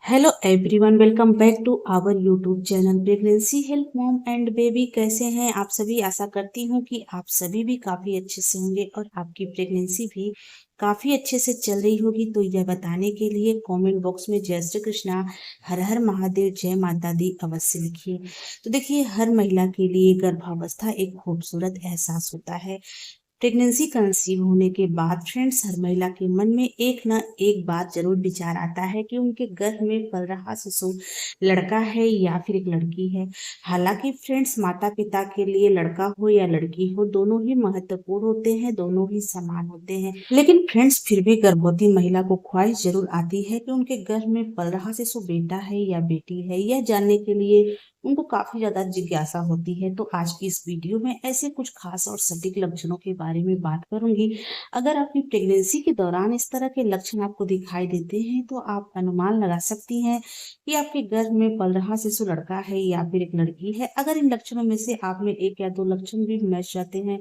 Hello everyone, welcome back to our YouTube channel pregnancy help mom and baby. कैसे हैं आप सभी? आशा करती हूँ कि आप सभी भी काफ़ी अच्छे से होंगे और आपकी प्रेगनेंसी भी काफ़ी अच्छे से चल रही होगी। तो यह बताने के लिए कमेंट बॉक्स में जय श्री कृष्णा, हर हर महादेव, जय माता दी अवश्य लिखिए। तो देखिए, हर महिला के लिए गर्भावस्था एक खूबसूरत एहसास होता है। प्रेगनेंसी कंसीव होने के बाद फ्रेंड्स, हर महिला के मन में एक न एक बात जरूर विचार आता है कि उनके गर्भ में पल रहा शिशु लड़का है या फिर एक लड़की है। हालांकि फ्रेंड्स, माता पिता के लिए लड़का हो या लड़की हो, दोनों ही महत्वपूर्ण होते हैं, दोनों ही समान होते हैं। लेकिन फ्रेंड्स, फिर भी गर्भवती महिला को ख्वाहिश जरूर आती है कि उनके गर्भ में पल रहा शिशु बेटा है या बेटी है। यह जानने के लिए उनको काफी ज्यादा जिज्ञासा होती है। तो आज की इस वीडियो में ऐसे कुछ खास और सटीक लक्षणों के बारे में बात करूंगी। अगर अपनी प्रेगनेंसी के दौरान इस तरह के लक्षण आपको दिखाई देते हैं तो आप अनुमान लगा सकती हैं कि आपके गर्भ में पल रहा शिशु लड़का है या फिर एक लड़की है। अगर इन लक्षणों में से आप में एक या दो लक्षण भी मैच जाते हैं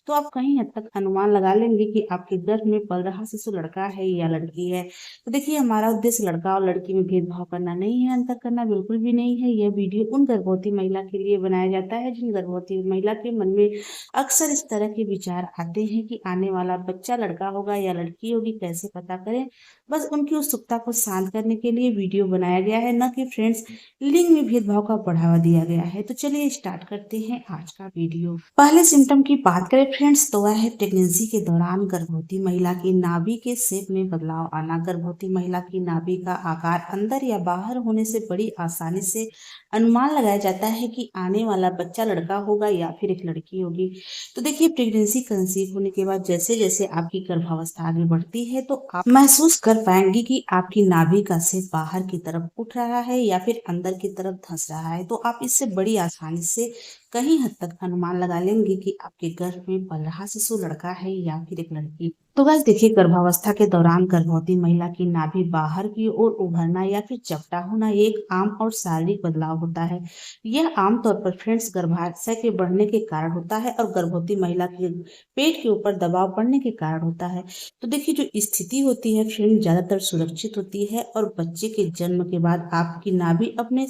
तो आप कहीं हद तक अनुमान लगा लेंगे कि आपके गर्भ में पल रहा शिशु लड़का है या लड़की है। तो देखिए, हमारा उद्देश्य लड़का और लड़की में भेदभाव करना नहीं है, अंतर करना बिल्कुल भी नहीं है। यह वीडियो उन गर्भवती महिला के लिए बनाया जाता है जिन गर्भवती महिला के मन में अक्सर इस तरह के विचार आते हैं कि आने वाला बच्चा लड़का होगा या लड़की होगी, कैसे पता करें। बस उनकी उत्सुकता को शांत करने के लिए वीडियो बनाया गया है, न कि फ्रेंड्स लिंग में भेदभाव का बढ़ावा दिया गया है। तो चलिए स्टार्ट करते हैं आज का वीडियो। पहले सिम्टम की बात करें फ्रेंड्स, तो वह है प्रेगनेंसी के दौरान गर्भवती महिला की नाभि के शेप में बदलाव आना। गर्भवती महिला की नाभि का आकार अंदर या बाहर होने से बड़ी आसानी से अनुमान लगाया जाता है कि आने वाला बच्चा लड़का होगा या फिर एक लड़की होगी। तो देखिए, प्रेगनेंसी कंसीव होने के बाद जैसे जैसे आपकी गर्भावस्था आगे बढ़ती है तो आप महसूस कर पाएंगी कि आपकी नाभि का शेप बाहर की तरफ उठ रहा है या फिर अंदर की तरफ धंस रहा है। तो आप इससे बड़ी आसानी से कहीं हद तक अनुमान लगा लेंगे कि आपके गर्भ में पल रहा शिशु लड़का है या फिर एक लड़की। तो गाइस देखिए, गर्भावस्था के दौरान गर्भवती महिला की नाभि बाहर की ओर उभरना या फिर चपटा होना एक आम और शारीरिक बदलाव होता है। यह आमतौर पर फ्रेंड्स गर्भाशय के बढ़ने के कारण होता है और गर्भवती महिला के पेट के ऊपर दबाव पड़ने के कारण होता है। तो देखिए, जो स्थिति होती है फ्रेंड्स ज्यादातर सुरक्षित होती है और बच्चे के जन्म के बाद आपकी नाभि अपने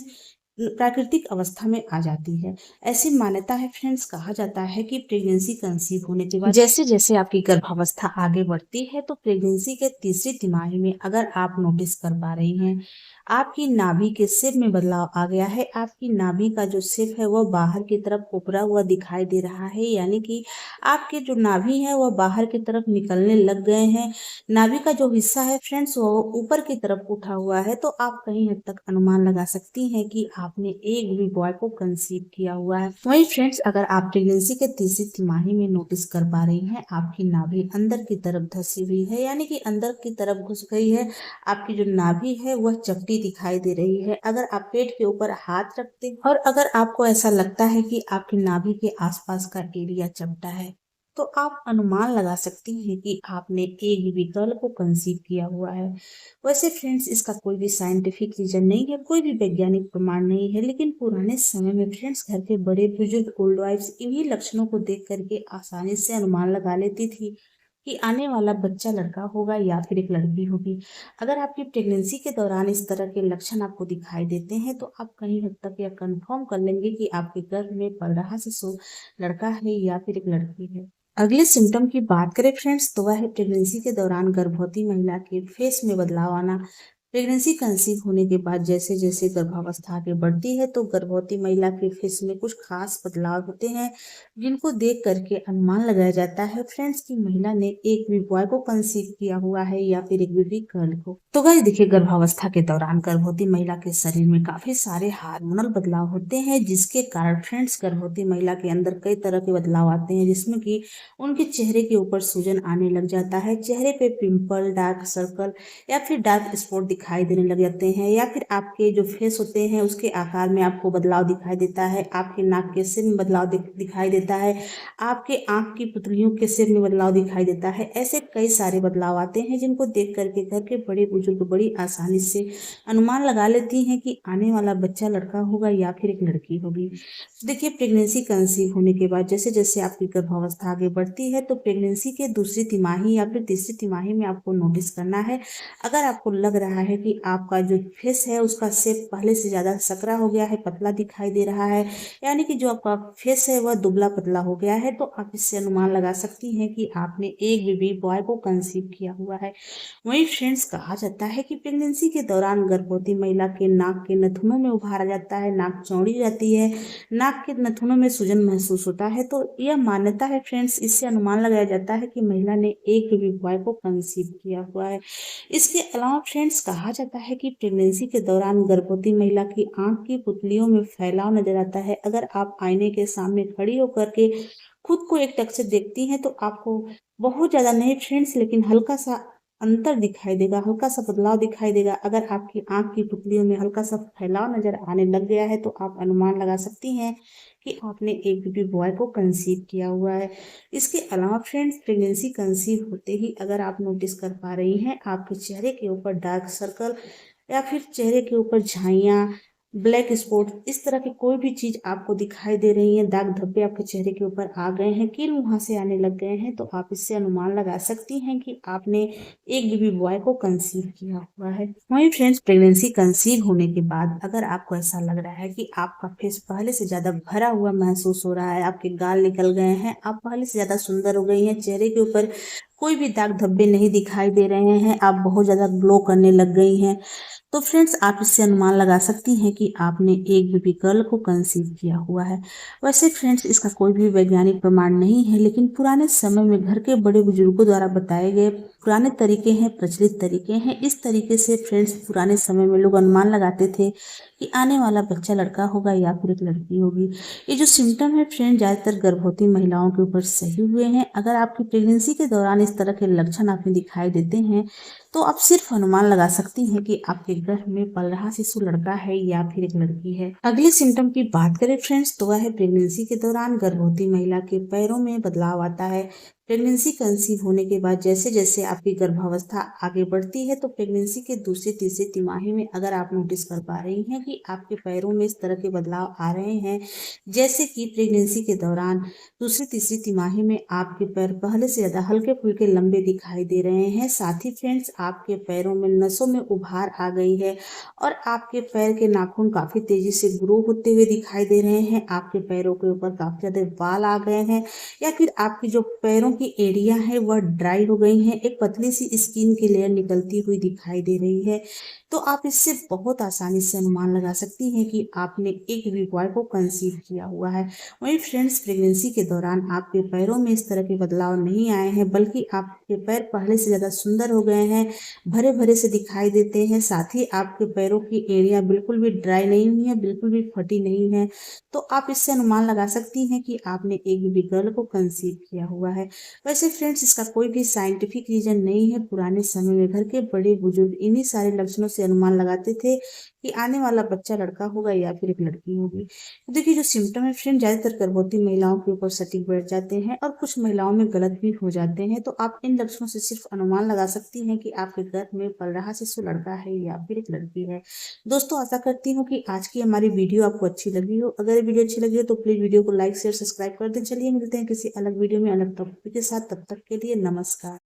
प्राकृतिक अवस्था में आ जाती है। ऐसी मान्यता है फ्रेंड्स, कहा जाता है कि प्रेगनेंसी कंसीव होने के बाद जैसे जैसे आपकी गर्भावस्था आगे बढ़ती है तो प्रेगनेंसी के तीसरी तिमाही में अगर आप नोटिस कर पा रही हैं, आपकी नाभि के शेप में बदलाव आ गया है। आपकी नाभि का जो शेप है वह बाहर की तरफ उभरा हुआ दिखाई दे रहा है, यानी कि आपके जो नाभि है वह बाहर की तरफ निकलने लग गए हैं। नाभि का जो हिस्सा है फ्रेंड्स वो ऊपर की तरफ उठा हुआ है। तो आप कहीं हद तक अनुमान लगा सकती हैं कि आपने एक भी बॉय को कंसीव किया हुआ है। वही फ्रेंड्स, अगर आप प्रेगनेंसी के तीसरी तिमाही में नोटिस कर पा रही हैं, आपकी नाभि अंदर की तरफ धसी हुई है, यानी कि अंदर की तरफ घुस गई है, आपकी जो नाभि है वह चपटी दिखाई दे रही है। अगर आप पेट के ऊपर हाथ रखते हैं और अगर आपको ऐसा लगता है कि आपकी नाभि के आसपास का एरिया चपटा है तो आप अनुमान लगा सकती हैं कि आपने एक भी गर्ल को कंसीव किया हुआ है। वैसे फ्रेंड्स, इसका कोई भी साइंटिफिक रीजन नहीं है, कोई भी वैज्ञानिक प्रमाण नहीं है, लेकिन पुराने समय में फ्रेंड्स घर के बड़े बुजुर्ग ओल्ड वाइफ्स इन्हीं लक्षणों को देख करके आसानी से अनुमान लगा लेती थी कि आने वाला बच्चा लड़का होगा या फिर एक लड़की होगी। अगर आपकी प्रेगनेंसी के दौरान इस तरह के लक्षण आपको दिखाई देते हैं तो आप कहीं हद तक यह कंफर्म कर लेंगे कि आपके गर्भ में पल रहा शिशु लड़का है या फिर एक लड़की है। अगले सिम्टम की बात करें फ्रेंड्स, तो वह है प्रेगनेंसी के दौरान गर्भवती महिला के फेस में बदलाव आना। प्रेगनेंसी कंसीव होने के बाद जैसे जैसे गर्भावस्था आगे बढ़ती है तो गर्भवती महिला के फेस में कुछ खास बदलाव होते हैं जिनको देख करके अनुमान लगाया जाता है फ्रेंड्स की महिला ने एक भी बॉय को कंसीव किया हुआ है या फिर एक बेबी गर्ल को। तो गाइस देखिए, गर्भावस्था के दौरान गर्भवती महिला के शरीर में काफी सारे हार्मोनल बदलाव होते हैं जिसके कारण फ्रेंड्स गर्भवती महिला के अंदर कई तरह के बदलाव आते हैं, जिसमें कि उनके चेहरे के ऊपर सूजन आने लग जाता है, चेहरे पे पिंपल, डार्क सर्कल या फिर डार्क स्पॉट दिखाई देने लग जाते हैं, या फिर आपके जो फेस होते हैं उसके आकार में आपको बदलाव दिखाई देता है, आपके नाक के शेप में बदलाव दिखाई देता है, आपके आंख की पुतलियों के शेप में बदलाव दिखाई देता है। ऐसे कई सारे बदलाव आते हैं जिनको देख करके घर के बड़े बुजुर्ग बड़ी आसानी से अनुमान लगा लेती हैं कि आने वाला बच्चा लड़का होगा या फिर एक लड़की होगी। देखिए, प्रेगनेंसी कंसीव होने के बाद जैसे जैसे आपकी गर्भावस्था आगे बढ़ती है तो प्रेगनेंसी के दूसरी तिमाही या फिर तीसरी तिमाही में आपको नोटिस करना है। अगर आपको लग रहा है कि आपका जो फेस है उसका शेप पहले से ज़्यादा सकरा हो गया है, पतला दिखाई दे रहा है, यानी कि जो आपका फेस है वह दुबला पतला हो गया है। तो आप इससे अनुमान लगा सकती हैं कि आपने एक बेबी बॉय को कंसीव किया हुआ है। वहीं फ्रेंड्स कहा जाता है कि प्रेगनेंसी के दौरान गर्भवती महिला के नाक के नथुनों में उभार आ जाता है, नाक चौड़ी रहती है, नाक के नथुनों में सूजन महसूस होता है। तो यह मान्यता है फ्रेंड्स, इससे अनुमान लगाया जाता है कि महिला ने एक बेबी बॉय को कंसीव किया हुआ है। इसके अलावा फ्रेंड्स कहा जाता है कि प्रेगनेंसी के दौरान गर्भवती महिला की आंख की पुतलियों में फैलाव नजर आता है। अगर आप आईने के सामने खड़ी होकर के खुद को एक टक से देखती हैं तो आपको बहुत ज्यादा नहीं फ्रेंड्स, लेकिन हल्का सा अंतर दिखाई देगा, हल्का सा बदलाव दिखाई देगा। अगर आपकी आंख की पुतलियों में हल्का सा फैलाव नजर आने लग गया है तो आप अनुमान लगा सकती हैं कि आपने एक बेबी बॉय को कंसीव किया हुआ है। इसके अलावा फ्रेंड्स, प्रेगनेंसी कंसीव होते ही अगर आप नोटिस कर पा रही हैं आपके चेहरे के ऊपर डार्क सर्कल या फिर चेहरे के ऊपर झाइयाँ, ब्लैक स्पॉट, इस तरह की कोई भी चीज आपको दिखाई दे रही है, दाग धब्बे आपके चेहरे के ऊपर आ गए हैं, कील मुहां से आने लग गए हैं, तो आप इससे अनुमान लगा सकती हैं कि आपने एक बेबी बॉय को कंसीव किया हुआ है। वहीं फ्रेंड्स, प्रेगनेंसी कंसीव होने के बाद अगर आपको ऐसा लग रहा है कि आपका फेस पहले से ज्यादा भरा हुआ महसूस हो रहा है, आपके गाल निकल गए हैं, आप पहले से ज्यादा सुंदर हो गई हैं, चेहरे के ऊपर कोई भी दाग धब्बे नहीं दिखाई दे रहे हैं, आप बहुत ज्यादा ग्लो करने लग गई हैं, तो फ्रेंड्स आप इससे अनुमान लगा सकती हैं कि आपने एक बेबी गर्ल को कंसीव किया हुआ है। वैसे फ्रेंड्स, इसका कोई भी वैज्ञानिक प्रमाण नहीं है, लेकिन पुराने समय में घर के बड़े बुजुर्गों द्वारा बताए गए पुराने तरीके हैं, प्रचलित तरीके हैं। इस तरीके से फ्रेंड्स पुराने समय में लोग अनुमान लगाते थे कि आने वाला बच्चा लड़का होगा या फिर एक लड़की होगी। ये जो सिम्टम है फ्रेंड ज़्यादातर गर्भवती महिलाओं के ऊपर सही हुए हैं। अगर आपकी प्रेगनेंसी के दौरान इस तरह के लक्षण आपने दिखाई देते हैं तो आप सिर्फ अनुमान लगा सकती हैं कि आपके गर्भ में पल रहा शिशु लड़का है या फिर एक लड़की है। अगले सिम्टम की बात करें फ्रेंड्स तो वह है प्रेगनेंसी के दौरान गर्भवती महिला के पैरों में बदलाव आता है। प्रेगनेंसी कंसीव होने के बाद जैसे जैसे आपकी गर्भावस्था आगे बढ़ती है तो प्रेगनेंसी के दूसरे तीसरे तिमाही में अगर आप नोटिस कर पा रही हैं कि आपके पैरों में इस तरह के बदलाव आ रहे हैं, जैसे कि प्रेगनेंसी के दौरान दूसरी तीसरी तिमाही में आपके पैर पहले से ज्यादा हल्के फुल्के लंबे दिखाई दे रहे हैं। साथ ही फ्रेंड्स, आपके पैरों में नसों में उभार आ गई है और आपके पैर के नाखून काफी तेजी से ग्रो होते हुए दिखाई दे रहे हैं। आपके पैरों के ऊपर काफी ज्यादा बाल आ गए हैं या फिर आपकी जो पैरों की एड़ियां है वह ड्राई हो गई हैं, एक पतली सी स्किन की लेयर निकलती हुई दिखाई दे रही है। तो आप इससे बहुत आसानी से अनुमान लगा सकती हैं कि आपने एक बेबी बॉय को कंसीव किया हुआ है। वहीं फ्रेंड्स, प्रेगनेंसी के दौरान आपके पैरों में इस तरह के बदलाव नहीं आए हैं, बल्कि आपके पैर पहले से ज्यादा सुंदर हो गए हैं, भरे भरे से दिखाई देते हैं। साथ ही आपके पैरों की एड़ियां बिल्कुल भी ड्राई नहीं हुई है, बिल्कुल भी फटी नहीं है। तो आप इससे अनुमान लगा सकती हैं कि आपने एक बेबी गर्ल को कंसीव किया हुआ है। वैसे फ्रेंड्स, इसका कोई भी साइंटिफिक रीजन नहीं है। पुराने समय में घर के बड़े बुजुर्ग इन्हीं सारे लक्षणों से अनुमान लगाते थे कि आने वाला बच्चा लड़का होगा या फिर एक लड़की होगी। तो देखिए, जो सिम्टम है फ्रेंड ज्यादातर गर्भवती महिलाओं के ऊपर सटीक बैठ जाते हैं और कुछ महिलाओं में गलत भी हो जाते हैं। तो आप इन लक्षणों से सिर्फ अनुमान लगा सकती हैं कि आपके गर्भ में पल रहा शिशु लड़का है या फिर एक लड़की है। दोस्तों, आशा करती हूँ कि आज की हमारी वीडियो आपको अच्छी लगी हो। अगर ये वीडियो अच्छी लगी हो तो प्लीज वीडियो को लाइक शेयर सब्सक्राइब कर दें। चलिए मिलते हैं किसी अलग वीडियो में अलग टॉपिक के साथ, तब तक के लिए नमस्कार।